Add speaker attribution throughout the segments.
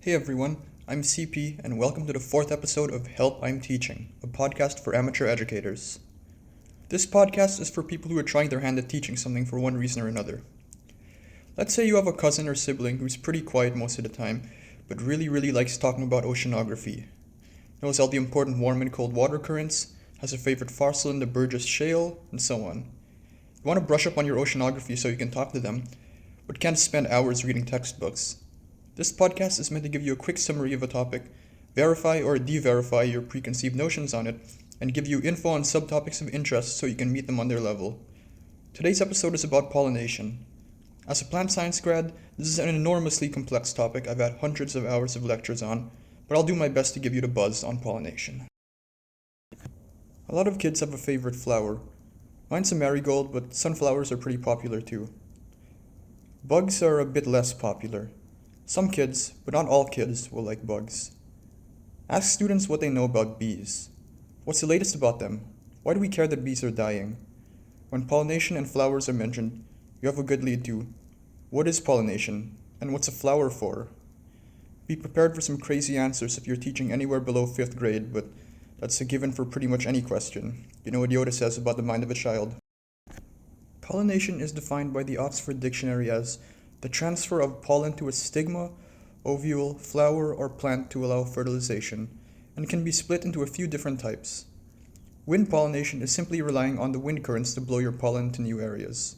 Speaker 1: Hey everyone, I'm CP, and welcome to the fourth episode of Help I'm Teaching, a podcast for amateur educators. This podcast is for people who are trying their hand at teaching something for one reason or another. Let's say you have a cousin or sibling who's pretty quiet most of the time, but really likes talking about oceanography, knows all the important warm and cold water currents, has a favorite fossil in the Burgess Shale, and so on. You want to brush up on your oceanography so you can talk to them, but can't spend hours reading textbooks. This podcast is meant to give you a quick summary of a topic, verify or de-verify your preconceived notions on it, and give you info on subtopics of interest so you can meet them on their level. Today's episode is about pollination. As a plant science grad, this is an enormously complex topic I've had hundreds of hours of lectures on, but I'll do my best to give you the buzz on pollination. A lot of kids have a favorite flower. Mine's a marigold, but sunflowers are pretty popular too. Bugs are a bit less popular. Some kids, but not all kids, will like bugs. Ask students what they know about bees. What's the latest about them? Why do we care that bees are dying? When pollination and flowers are mentioned, you have a good lead to what is pollination, and what's a flower for? Be prepared for some crazy answers if you're teaching anywhere below 5th grade, but that's a given for pretty much any question. You know what Yoda says about the mind of a child. Pollination is defined by the Oxford Dictionary as the transfer of pollen to a stigma, ovule, flower, or plant to allow fertilization, and can be split into a few different types. Wind pollination is simply relying on the wind currents to blow your pollen to new areas.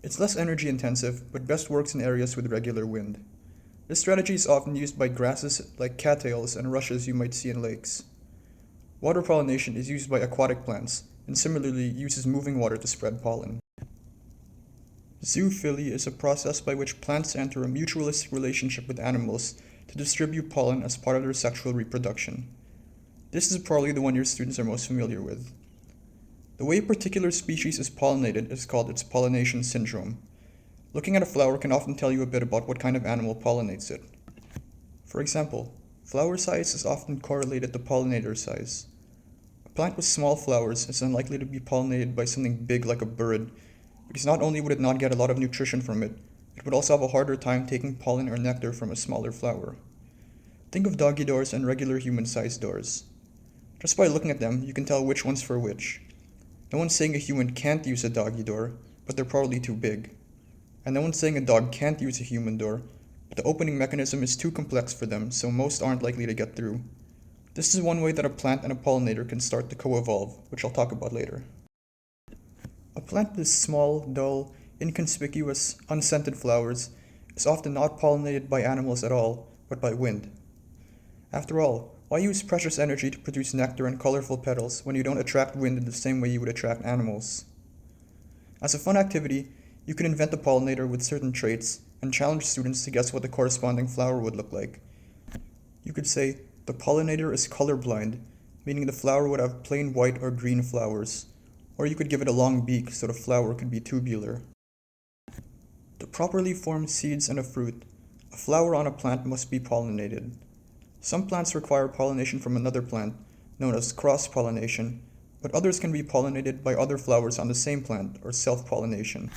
Speaker 1: It's less energy intensive, but best works in areas with regular wind. This strategy is often used by grasses like cattails and rushes you might see in lakes. Water pollination is used by aquatic plants, and similarly uses moving water to spread pollen. Zoophily is a process by which plants enter a mutualistic relationship with animals to distribute pollen as part of their sexual reproduction. This is probably the one your students are most familiar with. The way a particular species is pollinated is called its pollination syndrome. Looking at a flower can often tell you a bit about what kind of animal pollinates it. For example, flower size is often correlated to pollinator size. A plant with small flowers is unlikely to be pollinated by something big like a bird, because not only would it not get a lot of nutrition from it, it would also have a harder time taking pollen or nectar from a smaller flower. Think of doggy doors and regular human-sized doors. Just by looking at them, you can tell which one's for which. No one's saying a human can't use a doggy door, but they're probably too big. And no one's saying a dog can't use a human door, but the opening mechanism is too complex for them, so most aren't likely to get through. This is one way that a plant and a pollinator can start to co-evolve, which I'll talk about later. A plant with small, dull, inconspicuous, unscented flowers is often not pollinated by animals at all, but by wind. After all, why use precious energy to produce nectar and colorful petals when you don't attract wind in the same way you would attract animals? As a fun activity, you can invent a pollinator with certain traits and challenge students to guess what the corresponding flower would look like. You could say, the pollinator is colorblind, meaning the flower would have plain white or green flowers. Or you could give it a long beak so the flower could be tubular. To properly form seeds and a fruit, a flower on a plant must be pollinated. Some plants require pollination from another plant, known as cross-pollination, but others can be pollinated by other flowers on the same plant, or self-pollination.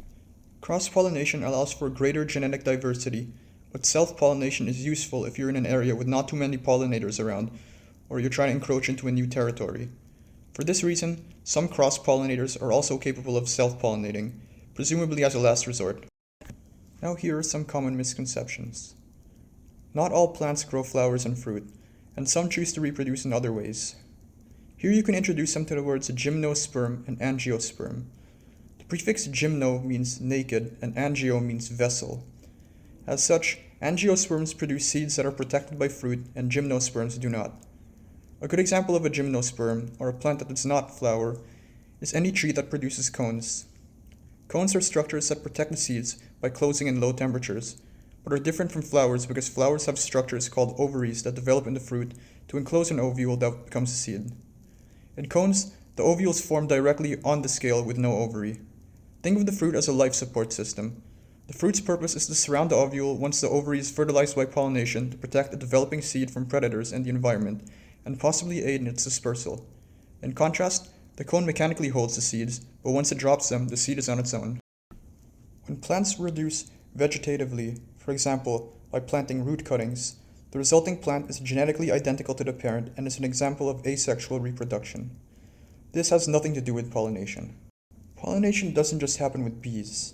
Speaker 1: Cross-pollination allows for greater genetic diversity, but self-pollination is useful if you're in an area with not too many pollinators around, or you're trying to encroach into a new territory. For this reason, some cross-pollinators are also capable of self-pollinating, presumably as a last resort. Now here are some common misconceptions. Not all plants grow flowers and fruit, and some choose to reproduce in other ways. Here you can introduce them to the words gymnosperm and angiosperm. The prefix gymno means naked, and angio means vessel. As such, angiosperms produce seeds that are protected by fruit, and gymnosperms do not. A good example of a gymnosperm, or a plant that does not flower, is any tree that produces cones. Cones are structures that protect the seeds by closing in low temperatures, but are different from flowers because flowers have structures called ovaries that develop in the fruit to enclose an ovule that becomes a seed. In cones, the ovules form directly on the scale with no ovary. Think of the fruit as a life support system. The fruit's purpose is to surround the ovule once the ovary is fertilized by pollination to protect the developing seed from predators and the environment, and possibly aid in its dispersal. In contrast, the cone mechanically holds the seeds, but once it drops them, the seed is on its own. When plants reduce vegetatively, for example, by planting root cuttings, The resulting plant is genetically identical to the parent and is an example of asexual reproduction. This has nothing to do with pollination. Pollination doesn't just happen with bees.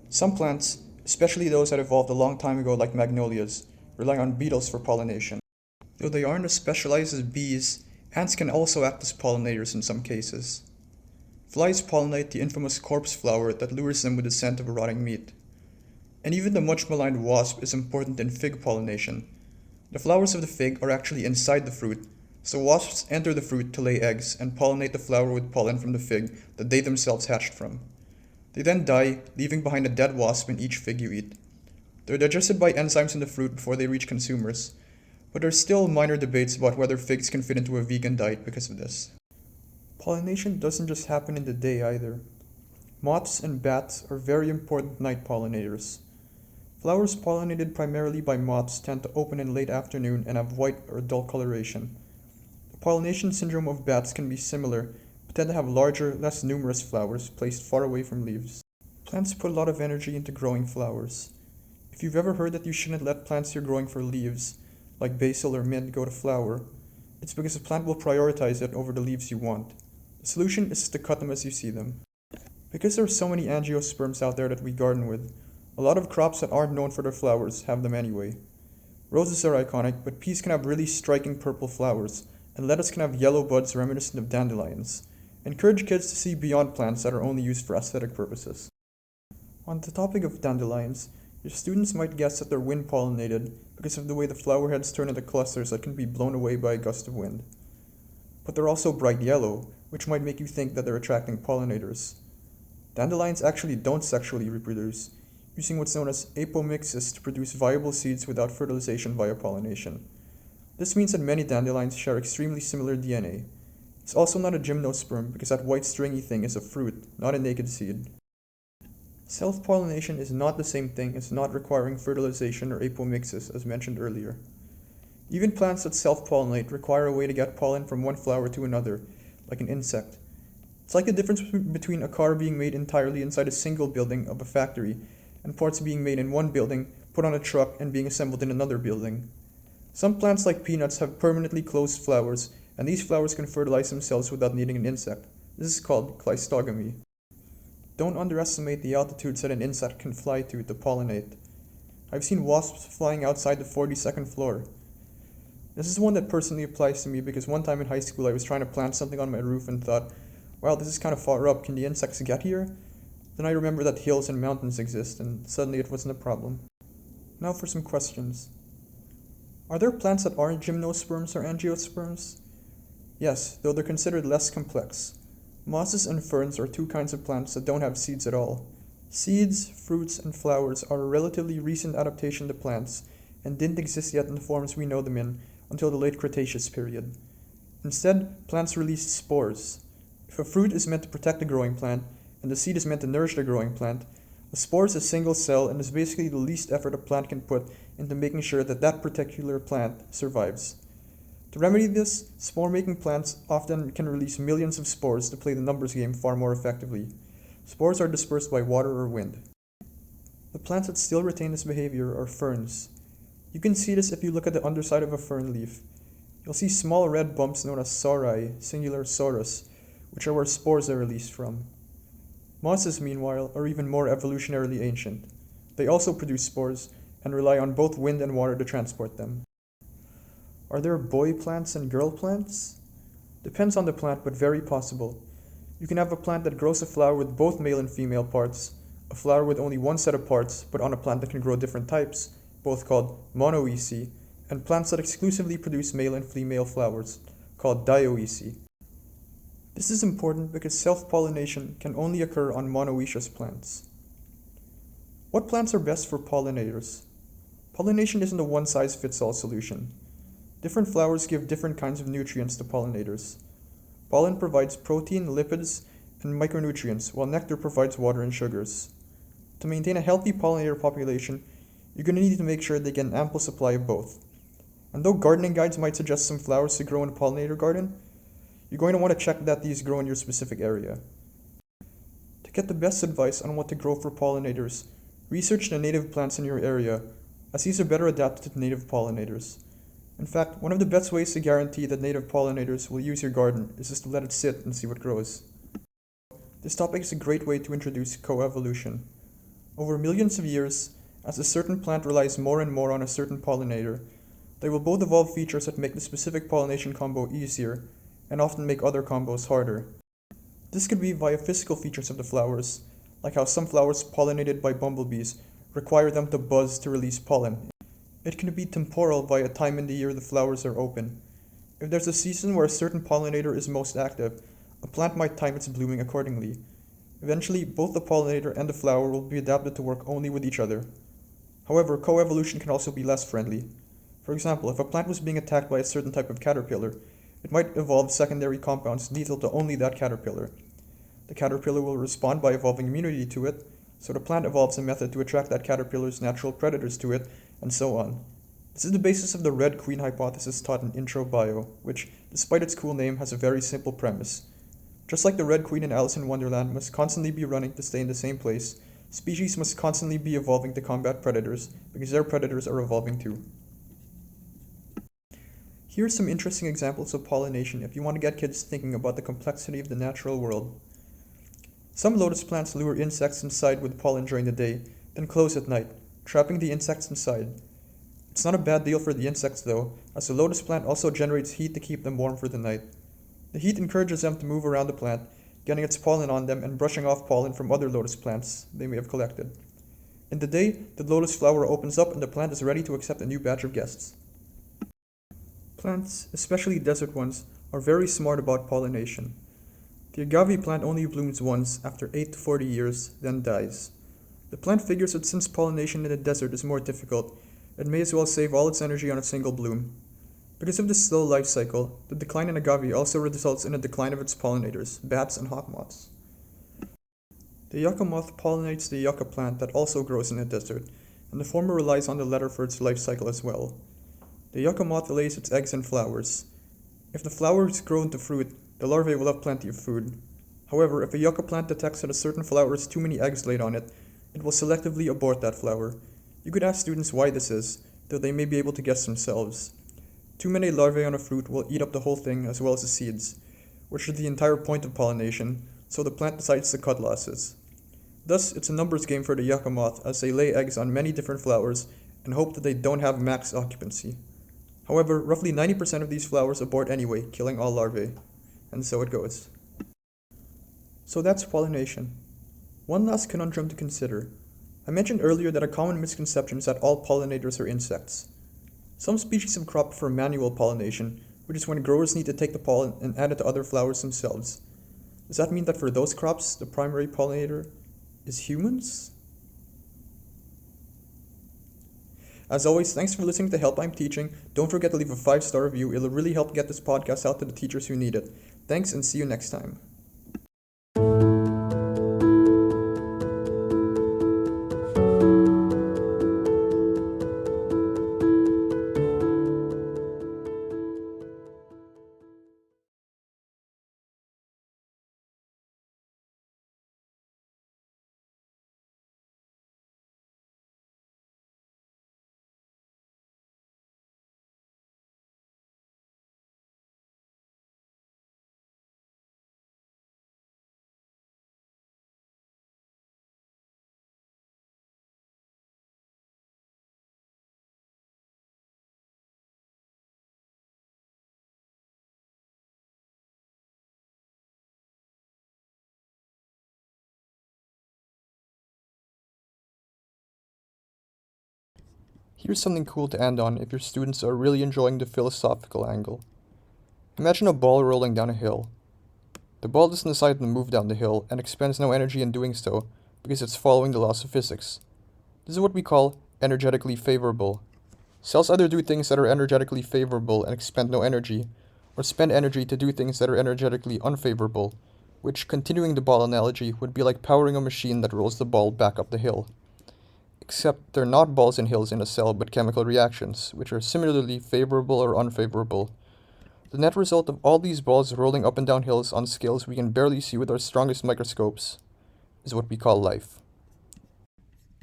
Speaker 1: Some plants, especially those that evolved a long time ago like magnolias, rely on beetles for pollination. Though they aren't as specialized as bees, ants can also act as pollinators in some cases. Flies pollinate the infamous corpse flower that lures them with the scent of rotting meat. And even the much maligned wasp is important in fig pollination. The flowers of the fig are actually inside the fruit, so wasps enter the fruit to lay eggs and pollinate the flower with pollen from the fig that they themselves hatched from. They then die, leaving behind a dead wasp in each fig you eat. They're digested by enzymes in the fruit before they reach consumers, but there's still minor debates about whether figs can fit into a vegan diet because of this. Pollination doesn't just happen in the day either. Moths and bats are very important night pollinators. Flowers pollinated primarily by moths tend to open in late afternoon and have white or dull coloration. The pollination syndrome of bats can be similar, but tend to have larger, less numerous flowers placed far away from leaves. Plants put a lot of energy into growing flowers. If you've ever heard that you shouldn't let plants you're growing for leaves, like basil or mint, go to flower, it's because the plant will prioritize it over the leaves you want. The solution is to cut them as you see them. Because there are so many angiosperms out there that we garden with, a lot of crops that aren't known for their flowers have them anyway. Roses are iconic, but peas can have really striking purple flowers, and lettuce can have yellow buds reminiscent of dandelions. Encourage kids to see beyond plants that are only used for aesthetic purposes. On the topic of dandelions, your students might guess that they're wind pollinated because of the way the flower heads turn into clusters that can be blown away by a gust of wind. But they're also bright yellow, which might make you think that they're attracting pollinators. Dandelions actually don't sexually reproduce, using what's known as apomixis to produce viable seeds without fertilization via pollination. This means that many dandelions share extremely similar DNA. It's also not a gymnosperm because that white stringy thing is a fruit, not a naked seed. Self-pollination is not the same thing as not requiring fertilization or apomixis as mentioned earlier. Even plants that self-pollinate require a way to get pollen from one flower to another, like an insect. It's like the difference between a car being made entirely inside a single building of a factory and parts being made in one building, put on a truck, and being assembled in another building. Some plants like peanuts have permanently closed flowers, and these flowers can fertilize themselves without needing an insect. This is called cleistogamy. Don't underestimate the altitudes that an insect can fly to pollinate. I've seen wasps flying outside the 42nd floor. This is one that personally applies to me because one time in high school I was trying to plant something on my roof and thought, wow, this is kind of far up, can the insects get here? Then I remember that hills and mountains exist, and suddenly it wasn't a problem. Now for some questions. Are there plants that aren't gymnosperms or angiosperms? Yes, though they're considered less complex. Mosses and ferns are two kinds of plants that don't have seeds at all. Seeds, fruits, and flowers are a relatively recent adaptation to plants, and didn't exist yet in the forms we know them in until the late Cretaceous period. Instead, plants released spores. If a fruit is meant to protect the growing plant, and the seed is meant to nourish the growing plant, a spore is a single cell and is basically the least effort a plant can put into making sure that that particular plant survives. To remedy this, spore-making plants often can release millions of spores to play the numbers game far more effectively. Spores are dispersed by water or wind. The plants that still retain this behavior are ferns. You can see this if you look at the underside of a fern leaf. You'll see small red bumps known as sori, singular sorus, which are where spores are released from. Mosses, meanwhile, are even more evolutionarily ancient. They also produce spores and rely on both wind and water to transport them. Are there boy plants and girl plants? Depends on the plant, but very possible. You can have a plant that grows a flower with both male and female parts, a flower with only one set of parts, but on a plant that can grow different types, both called monoecious, and plants that exclusively produce male and female flowers, called dioecious. This is important because self-pollination can only occur on monoecious plants. What plants are best for pollinators? Pollination isn't a one-size-fits-all solution. Different flowers give different kinds of nutrients to pollinators. Pollen provides protein, lipids, and micronutrients, while nectar provides water and sugars. To maintain a healthy pollinator population, you're going to need to make sure they get an ample supply of both. And though gardening guides might suggest some flowers to grow in a pollinator garden, you're going to want to check that these grow in your specific area. To get the best advice on what to grow for pollinators, research the native plants in your area, as these are better adapted to native pollinators. In fact, one of the best ways to guarantee that native pollinators will use your garden is just to let it sit and see what grows. This topic is a great way to introduce coevolution. Over millions of years, as a certain plant relies more and more on a certain pollinator, they will both evolve features that make the specific pollination combo easier and often make other combos harder. This could be via physical features of the flowers, like how some flowers pollinated by bumblebees require them to buzz to release pollen. It can be temporal via time in the year the flowers are open. If there's a season where a certain pollinator is most active, a plant might time its blooming accordingly. Eventually, both the pollinator and the flower will be adapted to work only with each other. However, coevolution can also be less friendly. For example, if a plant was being attacked by a certain type of caterpillar, it might evolve secondary compounds lethal to only that caterpillar. The caterpillar will respond by evolving immunity to it, so the plant evolves a method to attract that caterpillar's natural predators to it, and so on. This is the basis of the Red Queen hypothesis taught in Intro Bio, which, despite its cool name, has a very simple premise. Just like the Red Queen in Alice in Wonderland must constantly be running to stay in the same place, species must constantly be evolving to combat predators, because their predators are evolving too. Here are some interesting examples of pollination if you want to get kids thinking about the complexity of the natural world. Some lotus plants lure insects inside with pollen during the day, then close at night, trapping the insects inside. It's not a bad deal for the insects though, as the lotus plant also generates heat to keep them warm for the night. The heat encourages them to move around the plant, getting its pollen on them and brushing off pollen from other lotus plants they may have collected. In the day, the lotus flower opens up and the plant is ready to accept a new batch of guests. Plants, especially desert ones, are very smart about pollination. The agave plant only blooms once after 8 to 40 years, then dies. The plant figures that since pollination in the desert is more difficult, it may as well save all its energy on a single bloom. Because of this slow life cycle, the decline in agave also results in a decline of its pollinators, bats and hawk moths. The yucca moth pollinates the yucca plant that also grows in the desert, and the former relies on the latter for its life cycle as well. The yucca moth lays its eggs in flowers. If the flowers grow into fruit, the larvae will have plenty of food. However, if a yucca plant detects that a certain flower has too many eggs laid on it, it will selectively abort that flower. You could ask students why this is, though they may be able to guess themselves. Too many larvae on a fruit will eat up the whole thing as well as the seeds, which is the entire point of pollination, so the plant decides to cut losses. Thus, it's a numbers game for the yucca moth as they lay eggs on many different flowers and hope that they don't have max occupancy. However, roughly 90% of these flowers abort anyway, killing all larvae. And so it goes. So that's pollination. One last conundrum to consider. I mentioned earlier that a common misconception is that all pollinators are insects. Some species of crop prefer manual pollination, which is when growers need to take the pollen and add it to other flowers themselves. Does that mean that for those crops, the primary pollinator is humans? As always, thanks for listening to Help I'm Teaching. Don't forget to leave a 5-star review. It'll really help get this podcast out to the teachers who need it. Thanks and see you next time. Here's something cool to end on if your students are really enjoying the philosophical angle. Imagine a ball rolling down a hill. The ball doesn't decide to move down the hill and expends no energy in doing so because it's following the laws of physics. This is what we call energetically favorable. Cells either do things that are energetically favorable and expend no energy, or spend energy to do things that are energetically unfavorable, which, continuing the ball analogy, would be like powering a machine that rolls the ball back up the hill. Except they're not balls and hills in a cell but chemical reactions, which are similarly favorable or unfavorable. The net result of all these balls rolling up and down hills on scales we can barely see with our strongest microscopes is what we call life.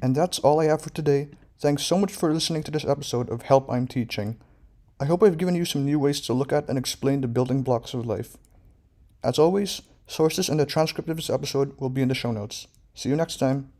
Speaker 1: And that's all I have for today. Thanks so much for listening to this episode of Help I'm Teaching. I hope I've given you some new ways to look at and explain the building blocks of life. As always, sources and the transcript of this episode will be in the show notes. See you next time.